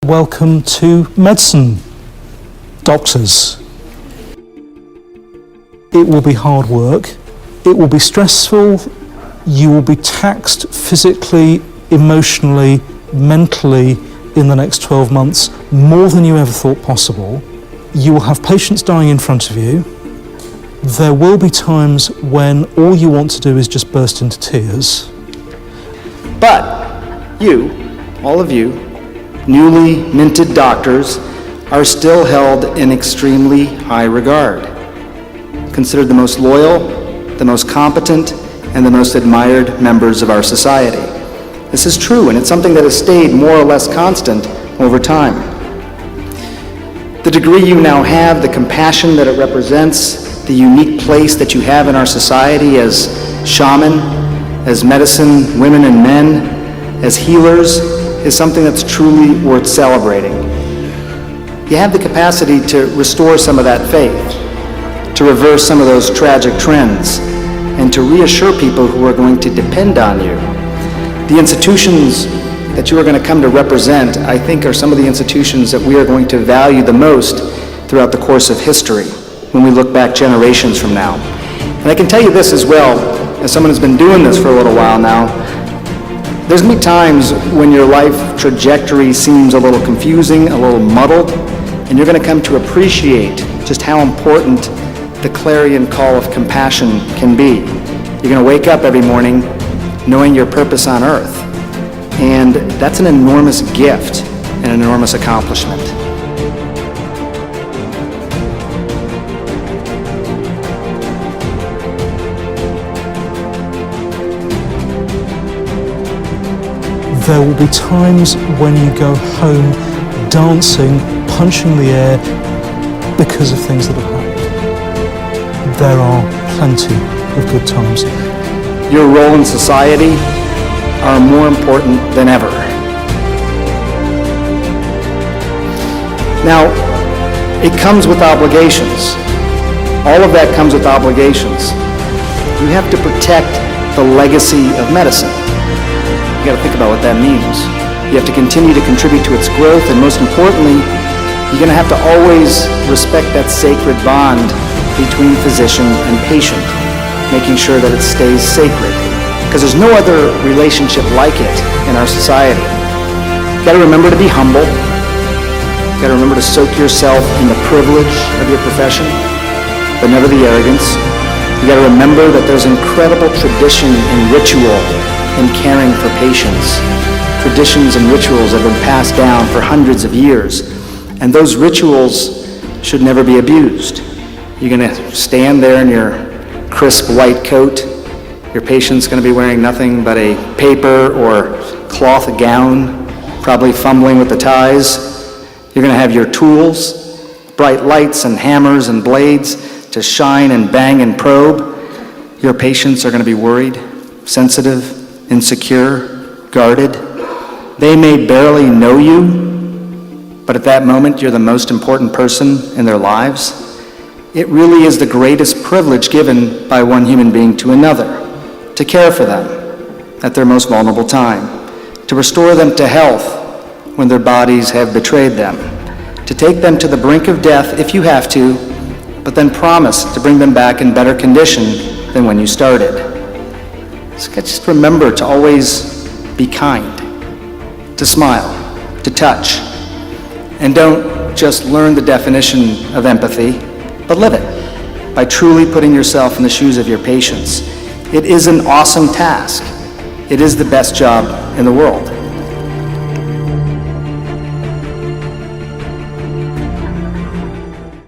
welcome to medicine, doctors. It will be hard work, it will be stressful, you will be taxed physically, emotionally, mentally in the next 12 months, more than you ever thought possible. You will have patients dying in front of you. There will be times when all you want to do is just burst into tears. But you, all of you, newly minted doctors, are still held in extremely high regard. Considered the most loyal, the most competent, and the most admired members of our society. This is true, and it's something that has stayed more or less constant over time. The degree you now have, the compassion that it represents, the unique place that you have in our society as shaman, as medicine women and men, as healers, is something that's truly worth celebrating. You have the capacity to restore some of that faith, to reverse some of those tragic trends, and to reassure people who are going to depend on you. The institutions that you are going to come to represent, I think, are some of the institutions that we are going to value the most throughout the course of history when we look back generations from now. And I can tell you this as well, as someone who's been doing this for a little while now, there's going to be times when your life trajectory seems a little confusing, a little muddled, and you're going to come to appreciate just how important the clarion call of compassion can be. You're going to wake up every morning knowing your purpose on earth. And that's an enormous gift and an enormous accomplishment. There will be times when you go home dancing, punching the air because of things that have happened. There are plenty of good times. Your role in society are more important than ever. Now, it comes with obligations. All of that comes with obligations. You have to protect the legacy of medicine. You got to think about what that means. You have to continue to contribute to its growth, and most importantly, you're going to have to always respect that sacred bond between physician and patient, making sure that it stays sacred, because there's no other relationship like it in our society. You got to remember to be humble. You got to remember to soak yourself in the privilege of your profession, but never the arrogance. You got to remember that there's incredible tradition and ritual in caring for patients. Traditions and rituals have been passed down for hundreds of years, and those rituals should never be abused. You're going to stand there in your crisp white coat. Your patient's going to be wearing nothing but a paper or cloth gown, probably fumbling with the ties. You're going to have your tools, bright lights and hammers and blades to shine and bang and probe. Your patients are going to be worried, sensitive, insecure, guarded. They may barely know you, but at that moment, you're the most important person in their lives. It really is the greatest privilege given by one human being to another, to care for them at their most vulnerable time, to restore them to health when their bodies have betrayed them, to take them to the brink of death if you have to, but then promise to bring them back in better condition than when you started. So just remember to always be kind, to smile, to touch, and don't just learn the definition of empathy, but live it by truly putting yourself in the shoes of your patients. It is an awesome task. It is the best job in the world.